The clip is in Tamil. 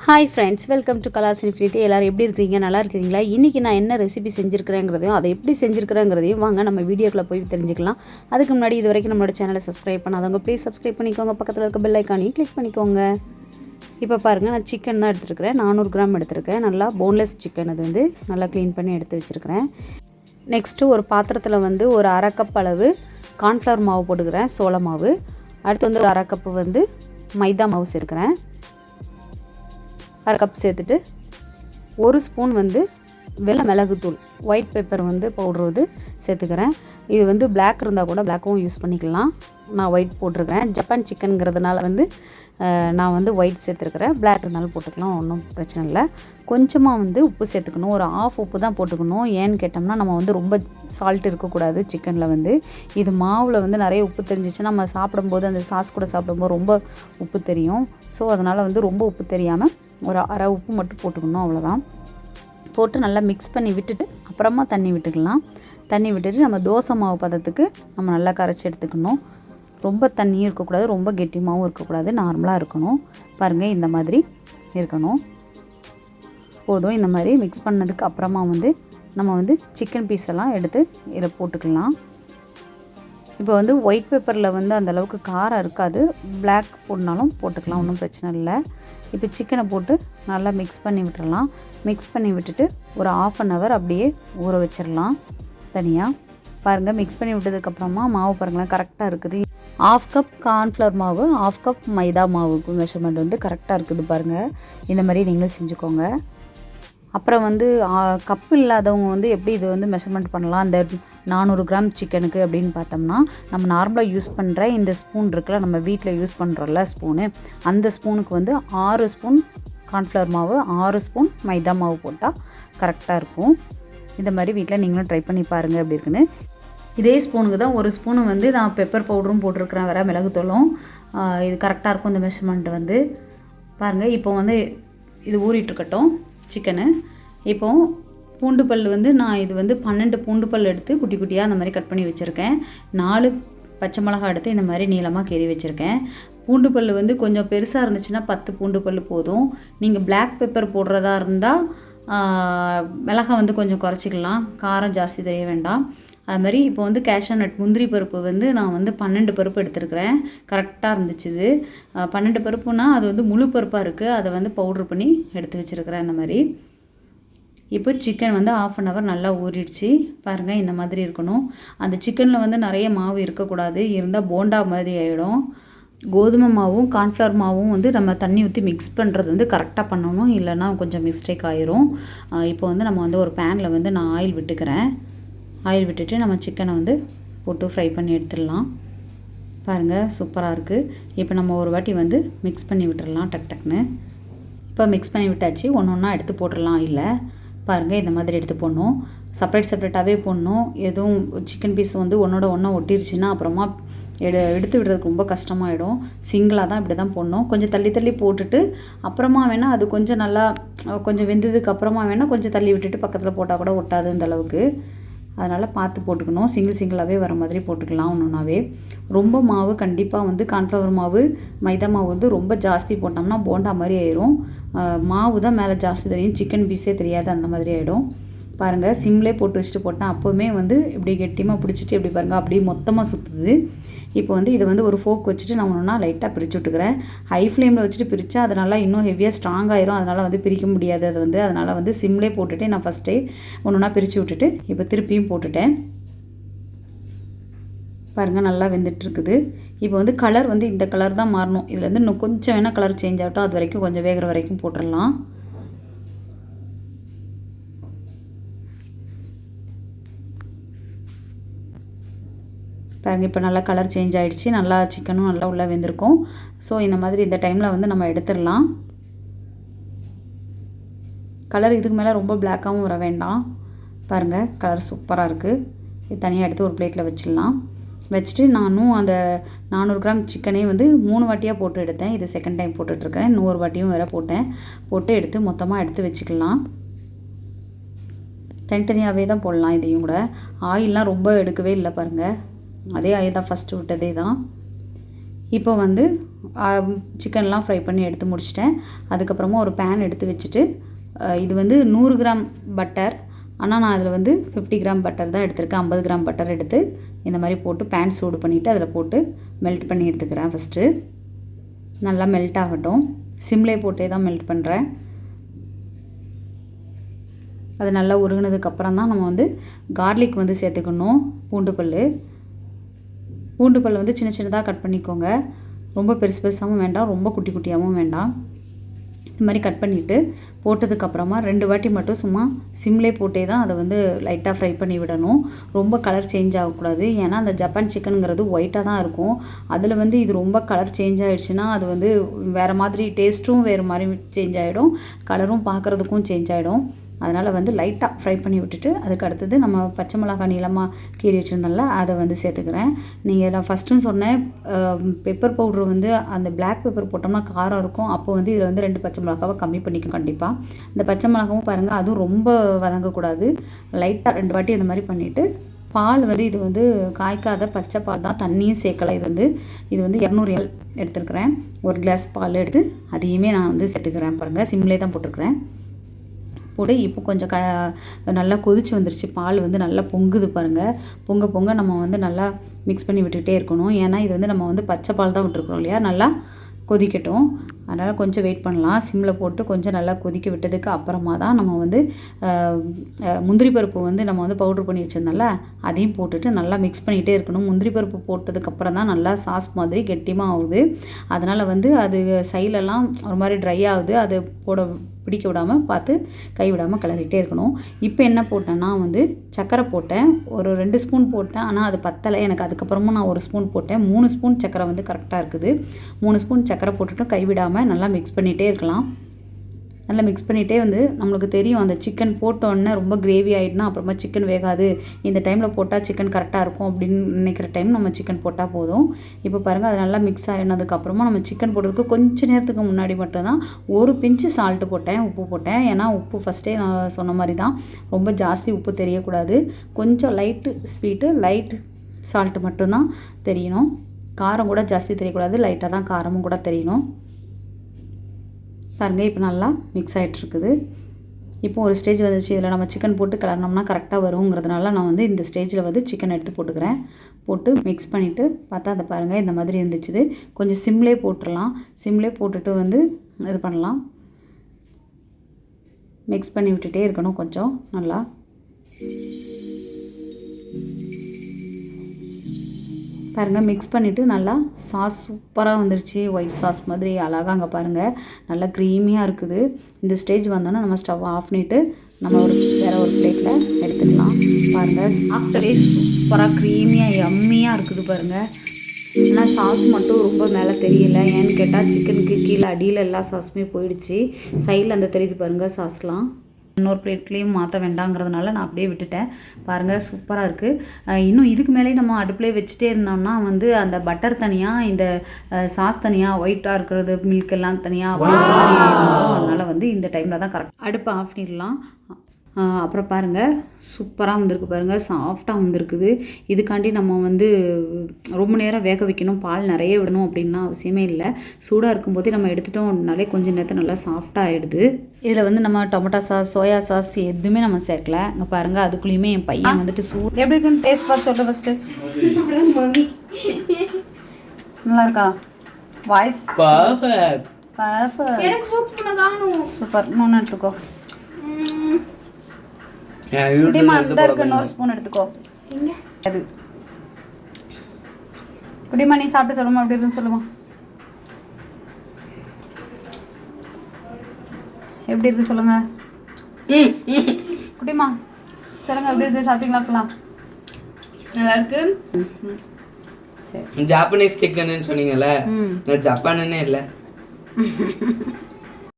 Hi friends, welcome to Kalas infinity. எல்லோரும் எப்படி இருக்கிறீங்க? நல்லா இருக்கிறீங்களா? இன்றைக்கி நான் என்ன ரெசிபி செஞ்சுருக்கிறேங்கிறதையும் அதை எப்படி செஞ்சுருக்கிறேங்கிறதையும் வாங்க நம்ம வீடியோக்குள்ளே போய் தெரிஞ்சுக்கலாம். அதுக்கு முன்னாடி இது வரைக்கும் நம்மளோட சேனலை சப்ஸ்கிரைப் பண்ணாதவங்க ப்ளீஸ் சப்ஸ்கிரைப் பண்ணிக்கோங்க. பக்கத்தில் இருக்க பெல் ஐக்கானையும் கிளிக் பண்ணிக்கோங்க. இப்போ பாருங்கள், நான் சிக்கன் தான் எடுத்துருக்கிறேன். 400 கிராம் எடுத்துருக்கேன். நல்லா போன்லெஸ் சிக்கன். அது வந்து நல்லா க்ளீன் பண்ணி எடுத்து வச்சுருக்கிறேன். நெக்ஸ்ட்டு ஒரு பாத்திரத்தில் வந்து ஒரு அரை கப் அளவு கார்ன்ஃப்ளவர் மாவு போட்டுக்கிறேன், சோள மாவு. அடுத்து வந்து ஒரு அரை கப்பு வந்து மைதா மாவு சேர்க்குறேன். அரை கப் சேர்த்துட்டு ஒரு ஸ்பூன் வந்து வெள்ளை மிளகுத்தூள், ஒயிட் பெப்பர் வந்து பவுட்ரு வந்து சேர்த்துக்கிறேன். இது வந்து பிளாக் இருந்தால் கூட பிளாக்கும் யூஸ் பண்ணிக்கலாம். நான் ஒயிட் போட்டிருக்கிறேன். ஜப்பான் சிக்கனுங்கிறதுனால வந்து நான் வந்து ஒயிட் சேர்த்துருக்கிறேன். பிளாக் இருந்தாலும் போட்டுக்கலாம், ஒன்றும் பிரச்சனை இல்லை. கொஞ்சமாக வந்து உப்பு சேர்த்துக்கணும். ஒரு ஆஃப் உப்பு தான் போட்டுக்கணும். ஏன்னு கேட்டோம்னா நம்ம வந்து ரொம்ப சால்ட் இருக்கக்கூடாது சிக்கனில் வந்து. இது மாவில் வந்து நிறைய உப்பு தெரிஞ்சிச்சுன்னா நம்ம சாப்பிடும்போது அந்த சாஸ் கூட சாப்பிடும்போது ரொம்ப உப்பு தெரியும். ஸோ அதனால் வந்து ரொம்ப உப்பு தெரியாமல் ஒரு அரை உப்பு மட்டும் போட்டுக்கணும், அவ்வளோதான். போட்டு நல்லா மிக்ஸ் பண்ணி விட்டுட்டு அப்புறமா தண்ணி விட்டுக்கலாம். தண்ணி விட்டுட்டு நம்ம தோசை மாவு பதத்துக்கு நம்ம நல்லா கரைச்சி எடுத்துக்கணும். ரொம்ப தண்ணியும் இருக்கக்கூடாது, ரொம்ப கெட்டிமாகவும் இருக்கக்கூடாது, நார்மலாக இருக்கணும். பாருங்கள், இந்த மாதிரி இருக்கணும். போதும். இந்த மாதிரி மிக்ஸ் பண்ணதுக்கு அப்புறமா வந்து நம்ம வந்து சிக்கன் பீஸ் எல்லாம் எடுத்து இதில் போட்டுக்கலாம். இப்போ வந்து ஒயிட் பேப்பரில் வந்து அந்தளவுக்கு காரம் இருக்காது. பிளாக் போடனாலும் போட்டுக்கலாம், ஒன்றும் பிரச்சனை இல்லை. இப்போ சிக்கனை போட்டு நல்லா மிக்ஸ் பண்ணி விட்டுடலாம். மிக்ஸ் பண்ணி விட்டுட்டு ஒரு 1/2 hour அப்படியே ஊற வச்சிடலாம் தனியாக. பாருங்கள், மிக்ஸ் பண்ணி விட்டதுக்கப்புறமா மாவு பாருங்களேன் கரெக்டாக இருக்குது. 1/2 கப் கார்ன்ஃப்ளவர் மாவு, 1/2 கப் மைதா மாவுக்கு மெஷர்மெண்ட் வந்து கரெக்டாக இருக்குது. பாருங்கள், இந்த மாதிரி நீங்களும் செஞ்சுக்கோங்க. அப்புறம் வந்து கப்பு இல்லாதவங்க வந்து எப்படி இது வந்து மெஷர்மெண்ட் பண்ணலாம் அந்த 400 கிராம் சிக்கனுக்கு அப்படின்னு பார்த்தோம்னா, நம்ம நார்மலாக யூஸ் பண்ணுற இந்த ஸ்பூன் இருக்குல்ல, நம்ம வீட்டில் யூஸ் பண்ணுறோம்ல ஸ்பூனு, அந்த ஸ்பூனுக்கு வந்து 6 ஸ்பூன் கார்ன்ஃப்ளவர் மாவு, 6 ஸ்பூன் மைதா மாவு போட்டால் கரெக்டாக இருக்கும். இந்த மாதிரி வீட்டில் நீங்களும் ட்ரை பண்ணி பாருங்கள் எப்படி இருக்குன்னு. இதே ஸ்பூனுக்கு தான் ஒரு ஸ்பூனு வந்து நான் பெப்பர் பவுடரும் போட்டிருக்கிறேன், வேறு மிளகுத்தூளும். இது கரெக்டாக இருக்கும் இந்த மெஷர்மெண்ட் வந்து. பாருங்கள், இப்போ வந்து இது ஊறிட்டுருக்கட்டும் சிக்கனு. இப்போது பூண்டு பல் வந்து நான் இது வந்து 12 பூண்டு பல் எடுத்து குட்டி குட்டியாக அந்த மாதிரி கட் பண்ணி வச்சுருக்கேன். 4 பச்சை மிளகா எடுத்து இந்த மாதிரி நீளமாக கீறி வச்சுருக்கேன். பூண்டு பல் வந்து கொஞ்சம் பெருசாக இருந்துச்சுன்னா 10 பூண்டு பல் போதும். நீங்கள் பிளாக் பெப்பர் போடுறதா இருந்தால் மிளகாய் வந்து கொஞ்சம் குறைச்சிக்கலாம், காரம் ஜாஸ்தி தெரிய வேண்டாம். அது மாதிரி இப்போ வந்து கேஷ்யூ நட் முந்திரி பருப்பு வந்து நான் வந்து 12 பருப்பு எடுத்துருக்கிறேன். கரெக்டாக இருந்துச்சு இது. 12 பருப்புனா அது வந்து முழு பருப்பாக இருக்குது. அதை வந்து பவுட்ரு பண்ணி எடுத்து வச்சுருக்கிறேன் இந்த மாதிரி. இப்போ சிக்கன் வந்து 1/2 hour நல்லா ஊறிடுச்சு. பாருங்கள், இந்த மாதிரி இருக்கணும். அந்த சிக்கனில் வந்து நிறைய மாவு இருக்கக்கூடாது, இருந்தால் போண்டா மாதிரி ஆகிடும். கோதுமை மாவும் கார்ன்ஃப்ளவர் மாவும் வந்து நம்ம தண்ணி ஊற்றி மிக்ஸ் பண்ணுறது வந்து கரெக்டாக பண்ணணும், இல்லைன்னா கொஞ்சம் மிஸ்டேக் ஆயிரும். இப்போ வந்து நம்ம வந்து ஒரு பேனில் வந்து நான் ஆயில் விட்டுக்கிறேன். ஆயில் விட்டுட்டு நம்ம சிக்கனை வந்து போட்டு ஃப்ரை பண்ணி எடுத்துடலாம். பாருங்கள், சூப்பராக இருக்குது. இப்போ நம்ம ஒரு வாட்டி வந்து மிக்ஸ் பண்ணி விட்டுடலாம் டக்குன்னு. இப்போ மிக்ஸ் பண்ணி விட்டாச்சு. ஒன்று ஒன்றா எடுத்து போட்டுடலாம். இல்லை பாருங்கள், இந்த மாதிரி எடுத்து போடணும். செப்பரேட்டாகவே போடணும். எதுவும் சிக்கன் பீஸ் வந்து ஒன்றோட ஒன்றா ஒட்டிருச்சுன்னா அப்புறமா எடுத்து விடுறதுக்கு ரொம்ப கஷ்டமாயிடும். சிங்கிளாக தான் இப்படி தான் போடணும். கொஞ்சம் தள்ளி தள்ளி போட்டுட்டு அப்புறமா வேணால் அது கொஞ்சம் நல்லா கொஞ்சம் வெந்ததுக்கு அப்புறமா வேணால் கொஞ்சம் தள்ளி விட்டுட்டு பக்கத்தில் போட்டால் கூட ஒட்டாது இந்த அளவுக்கு. அதனால் பார்த்து போட்டுக்கணும். சிங்கிளாகவே வர மாதிரி போட்டுக்கலாம் ஒன்று ஒன்றாவே. ரொம்ப மாவு கண்டிப்பாக வந்து கார்ன்ஃப்ளவர் மாவு மைதா மாவு வந்து ரொம்ப ஜாஸ்தி போட்டோம்னா போண்டா மாதிரி ஆயிரும். மாவு தான் மேலே ஜாஸ்தி தெரியும், சிக்கன் பீஸே தெரியாது, அந்த மாதிரி ஆகிடும். பாருங்கள், சிம்லே போட்டு வச்சுட்டு போட்டேன், அப்போவுமே வந்து இப்படி கெட்டியமாக பிடிச்சிட்டு எப்படி பாருங்கள் அப்படியே மொத்தமாக சுற்றுது. இப்போ வந்து இதை வந்து ஒரு ஃபோக் வச்சுட்டு நான் ஒன்றுனா லைட்டாக பிரித்து விட்டுக்கிறேன். ஹை ஃப்ளேமில் வச்சுட்டு பிரித்தா அதனால் இன்னும் ஹெவியாக ஸ்ட்ராங் ஆயிரும். அதனால் வந்து பிரிக்க முடியாது அது வந்து. அதனால் வந்து சிம்லே போட்டுட்டு நான் ஃபஸ்ட்டே ஒன்றுனா பிரித்து விட்டுட்டு இப்போ திருப்பியும் போட்டுட்டேன். பாருங்கள், நல்லா வெந்துட்டுருக்குது. இப்போ வந்து கலர் வந்து இந்த கலர் தான் மாறணும். இதில் வந்து இன்னும் கொஞ்சம் வேணால் கலர் சேஞ்ச் ஆகட்டும். அது வரைக்கும் கொஞ்சம் வேகிற வரைக்கும் போட்டுடலாம். பாருங்கள், இப்போ நல்லா கலர் சேஞ்ச் ஆகிடுச்சு. நல்லா சிக்கனும் நல்லா உள்ளே வெந்திருக்கும். ஸோ இந்த மாதிரி இந்த டைமில் வந்து நம்ம எடுத்துடலாம். கலர் இதுக்கு மேலே ரொம்ப பிளாக்காகவும் வர வேண்டாம். பாருங்கள், கலர் சூப்பராக இருக்குது. இது தனியாக எடுத்து ஒரு பிளேட்டில் வச்சிடலாம். வச்சுட்டு நானும் அந்த 400 கிராம் சிக்கனே வந்து 3 வாட்டியாக போட்டு எடுத்தேன். இது செகண்ட் டைம் போட்டுட்ருக்கேன். இன்னொரு வாட்டியும் வேறு போட்டு எடுத்து மொத்தமாக எடுத்து வச்சுக்கலாம். தனித்தனியாகவே தான் போடலாம். இதையும் கூட ஆயிலெலாம் ரொம்ப எடுக்கவே இல்லை பாருங்கள். அதே ஆயில் தான் ஃபஸ்ட்டு விட்டதே தான். இப்போ வந்து சிக்கன்லாம் ஃப்ரை பண்ணி எடுத்து முடிச்சிட்டேன். அதுக்கப்புறமா ஒரு பேன் எடுத்து வச்சுட்டு இது வந்து 100 கிராம் பட்டர், ஆனால் நான் அதில் வந்து 50 கிராம் பட்டர் தான் எடுத்திருக்கேன். 50 கிராம் பட்டர் எடுத்து இந்த மாதிரி போட்டு பேன் சூடு பண்ணிவிட்டு அதில் போட்டு மெல்ட் பண்ணி எடுத்துக்கிறேன். ஃபஸ்ட்டு நல்லா மெல்ட் ஆகட்டும். சிம்லே போட்டே தான் மெல்ட் பண்ணுறேன். அது நல்லா உருகினதுக்கப்புறம் தான் நம்ம வந்து கார்லிக் வந்து சேர்த்துக்கணும். பூண்டு பல் வந்து சின்ன சின்னதாக கட் பண்ணிக்கோங்க. ரொம்ப பெருசு பெருசாகவும் வேண்டாம், ரொம்ப குட்டி குட்டியாகவும் வேண்டாம். இந்த மாதிரி கட் பண்ணிவிட்டு போட்டதுக்கப்புறமா 2 வாட்டி மட்டும் சும்மா சிம்லே போட்டே தான் அதை வந்து லைட்டாக ஃப்ரை பண்ணி விடணும். ரொம்ப கலர் சேஞ்ச் ஆகக்கூடாது. ஏன்னா அந்த ஜப்பான் சிக்கனுங்கிறது ஒயிட்டாக தான் இருக்கும். அதில் வந்து இது ரொம்ப கலர் சேஞ்ச் ஆகிடுச்சுன்னா அது வந்து வேறு மாதிரி டேஸ்ட்டும் வேறு மாதிரி சேஞ்ச் ஆகிடும், கலரும் பார்க்குறதுக்கும் சேஞ்ச் ஆகிடும். அதனால் வந்து லைட்டாக ஃப்ரை பண்ணி விட்டுட்டு அதுக்கு அடுத்தது நம்ம பச்சை மிளகாய் நீளமாக கீறி வச்சுருந்தோம்ல அதை வந்து சேர்த்துக்கிறேன். நான் ஃபஸ்ட்டும் சொன்னேன், பெப்பர் பவுட்ரு வந்து அந்த பிளாக் பெப்பர் போட்டோம்னா காரம் இருக்கும். அப்போ வந்து இதில் வந்து 2 பச்சை மிளகாவை கம்மி பண்ணிக்கும் கண்டிப்பாக. இந்த பச்சை மிளகாவும் பாருங்கள், அதுவும் ரொம்ப வதங்கக்கூடாது. லைட்டாக 2 வாட்டி இந்த மாதிரி பண்ணிவிட்டு பால் வந்து இது வந்து காய்க்காத பச்சை பால் தான், தண்ணியும் சேர்க்கலை. இது வந்து 200 ml எடுத்துருக்கிறேன். 1 கிளாஸ் பால் எடுத்து அதையுமே நான் வந்து சேர்த்துக்கிறேன். பாருங்கள், சிம்லே தான் போட்டிருக்கிறேன். போட்டு இப்போ கொஞ்சம் நல்லா கொதிச்சு வந்துருச்சு. பால் வந்து நல்லா பொங்குது பாருங்கள். பொங்க நம்ம வந்து நல்லா மிக்ஸ் பண்ணி விட்டுகிட்டே இருக்கணும். ஏன்னா இது வந்து நம்ம வந்து பச்சை பால் தான் விட்டுருக்குறோம் இல்லையா, நல்லா கொதிக்கட்டும். அதனால் கொஞ்சம் வெயிட் பண்ணலாம். சிம்மில் போட்டு கொஞ்சம் நல்லா கொதிக்க விட்டதுக்கு அப்புறமா தான் நம்ம வந்து முந்திரி பருப்பு வந்து நம்ம வந்து பவுட்ரு பண்ணி வச்சிருந்தோம்ல அதையும் போட்டுட்டு நல்லா மிக்ஸ் பண்ணிகிட்டே இருக்கணும். முந்திரி பருப்பு போட்டதுக்கப்புறம் தான் நல்லா சாஸ் மாதிரி கெட்டியமாக ஆகுது. அதனால் வந்து அது சைட்லலாம் ஒரு மாதிரி ட்ரை ஆகுது. அது பிடிக்க விடாமல் பார்த்து கை விடாமல் கிளறிட்டே இருக்கணும். இப்போ என்ன போட்டேன்னா வந்து சர்க்கரை போட்டேன். ஒரு 2 ஸ்பூன் போட்டேன், ஆனால் அது பத்தலை எனக்கு. அதுக்கப்புறமும் நான் 1 ஸ்பூன் போட்டேன். 3 ஸ்பூன் சர்க்கரை வந்து கரெக்டாக இருக்குது. 3 ஸ்பூன் சர்க்கரை போட்டுட்டு கைவிடாமல் நல்லா மிக்ஸ் பண்ணிகிட்டே இருக்கலாம். நல்லா மிக்ஸ் பண்ணிகிட்டே வந்து நம்மளுக்கு தெரியும் அந்த சிக்கன் போட்டோன்னே ரொம்ப கிரேவி ஆகிடுனா அப்புறமா சிக்கன் வேகாது. இந்த டைமில் போட்டால் சிக்கன் கரெக்டாக இருக்கும் அப்படின்னு நினைக்கிற டைம் நம்ம சிக்கன் போட்டால் போதும். இப்போ பாருங்கள், அது நல்லா மிக்ஸ் ஆகினதுக்கப்புறமா நம்ம சிக்கன் போடுறதுக்கு கொஞ்சம் நேரத்துக்கு முன்னாடி மட்டும்தான் 1 பிஞ்சு சால்ட்டு போட்டேன், உப்பு போட்டேன். ஏன்னா உப்பு ஃபஸ்ட்டே நான் சொன்ன மாதிரி தான், ரொம்ப ஜாஸ்தி உப்பு தெரியக்கூடாது. கொஞ்சம் லைட்டு ஸ்வீட்டு, லைட் சால்ட்டு மட்டும்தான் தெரியணும். காரம் கூட ஜாஸ்தி தெரியக்கூடாது, லைட்டாக தான் காரமும் கூட தெரியணும். பாருங்கள், இப்போ நல்லா மிக்ஸ் ஆகிட்டுருக்குது. இப்போ ஒரு ஸ்டேஜ் வந்துச்சு. இதில் நம்ம சிக்கன் போட்டு கிளறினோம்னா கரெக்டாக வருங்கிறதுனால நான் வந்து இந்த ஸ்டேஜில் வந்து சிக்கன் எடுத்து போட்டுக்கிறேன். போட்டு மிக்ஸ் பண்ணிவிட்டு பார்த்தா அதை பாருங்கள் இந்த மாதிரி இருந்துச்சு. கொஞ்சம் சிம்லே போட்டுடலாம். சிம்லே போட்டுட்டு வந்து இது பண்ணலாம். மிக்ஸ் பண்ணி விட்டுட்டே இருக்கணும் கொஞ்சம் நல்லா. பாருங்கள், மிக்ஸ் பண்ணிவிட்டு நல்லா சாஸ் சூப்பராக வந்துருச்சு. ஒயிட் சாஸ் மாதிரி அழகாக அங்கே பாருங்கள் நல்லா க்ரீமியாக இருக்குது. இந்த ஸ்டேஜ் வந்தோன்னா நம்ம ஸ்டவ் ஆஃப் பண்ணிவிட்டு நம்ம வேறு ஒரு பிளேட்டில் எடுத்துக்கலாம். பாருங்கள், சாப்பிட்டவே சூப்பராக க்ரீமியாக யம்மியாக இருக்குது பாருங்கள். ஆனால் சாஸ் மட்டும் ரொம்ப மேலே தெரியல. ஏன்னு கேட்டால் சிக்கனுக்கு கீழே அடியில் எல்லா சாஸுமே போயிடுச்சு. சைடில் அந்த தெரியுது பாருங்கள் சாஸ்லாம். இன்னொரு பிளேட்லேயும் மாற்ற வேண்டாங்கிறதுனால நான் அப்படியே விட்டுட்டேன். பாருங்கள், சூப்பராக இருக்குது. இன்னும் இதுக்கு மேலே நம்ம அடுப்பிலே வச்சுட்டே இருந்தோம்னா வந்து அந்த பட்டர் தனியாக, இந்த சாஸ் தனியாக, ஒயிட்டாக இருக்கிறது மில்க் எல்லாம் தனியாக, அதனால் வந்து இந்த டைமில் தான் கரெக்ட் அடுப்பை ஆஃப் பண்ணிடலாம். அப்புறம் பாருங்கள், சூப்பராக வந்திருக்கு பாருங்கள், சாஃப்டாக வந்திருக்குது. இதுக்காண்டி நம்ம வந்து ரொம்ப நேரம் வேக வைக்கணும், பால் நிறைய விடணும் அப்படின்லாம் அவசியமே இல்லை. சூடாக இருக்கும்போதே நம்ம எடுத்துட்டோம்னாலே கொஞ்சம் நேரத்தில் நல்லா சாஃப்டாக ஆகிடுது. இதில் வந்து நம்ம டொமேட்டோ சாஸ், சோயா சாஸ் எதுவுமே நம்ம சேர்க்கல. இங்கே பாருங்கள், அதுக்குள்ளேயுமே என் பையன் வந்துட்டு எப்படி இருக்குன்னு டேஸ்ட் பார்த்து சொல்ல ஃபஸ்ட்டு. நல்லா இருக்கா? Voice super. இன்னொன்று எடுத்துக்கோ. இன்னொரு ஸ்பூன் எடுத்துக்கோ. அது குடிமா, நீ சாப்பிட்டு சொல்லுமா, அப்படி இருக்குன்னு சொல்லுமா. எப்படி இருக்கு சொல்லுங்க. குடிமா சொல்லுங்க, எப்படி இருக்கு, சாப்பிட்டீங்களா? ஃபுல்லாம் நல்லா இருக்கு. சரி, ஜாப்பனீஸ் சிக்கன் சொன்னீங்கல்ல, ஜப்பானே இல்லை.